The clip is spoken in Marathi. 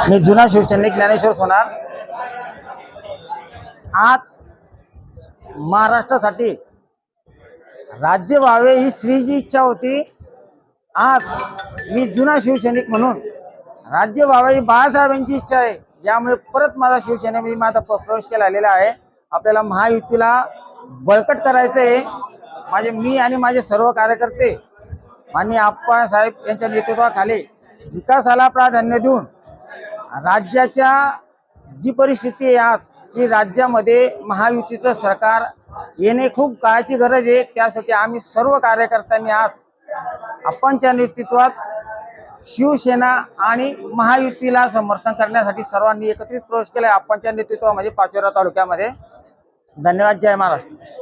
मी जुना शिवसैनिक ज्ञानेश्वर सोनार। आज महाराष्ट्रासाठी राज्य व्हावे ही श्रीची इच्छा होती। आज मी जुना शिवसैनिक म्हणून राज्य व्हावे ही बाळासाहेबांची इच्छा आहे। यामुळे परत माझा शिवसेनेमध्ये माझा प्रवेश केलेला आहे। आपल्याला महायुतीला बळकट करायचं आहे। मी आणि माझे सर्व कार्यकर्ते माननीय आप्पासाहेब यांच्या नेतृत्वाखाली विकासाला प्राधान्य देऊन राज्याच्या जी परिस्थिती आहे आज की राज्यामध्ये महायुतीचं सरकार येणे खूप काळाची गरज आहे। त्यासाठी आम्ही सर्व कार्यकर्त्यांनी आज आप्पांच्या नेतृत्वात शिवसेना आणि महायुतीला समर्थन करण्यासाठी सर्वांनी एकत्रित प्रवेश केला आप्पांच्या नेतृत्वामध्ये पाचोरा तालुक्यामध्ये। धन्यवाद। जय महाराष्ट्र।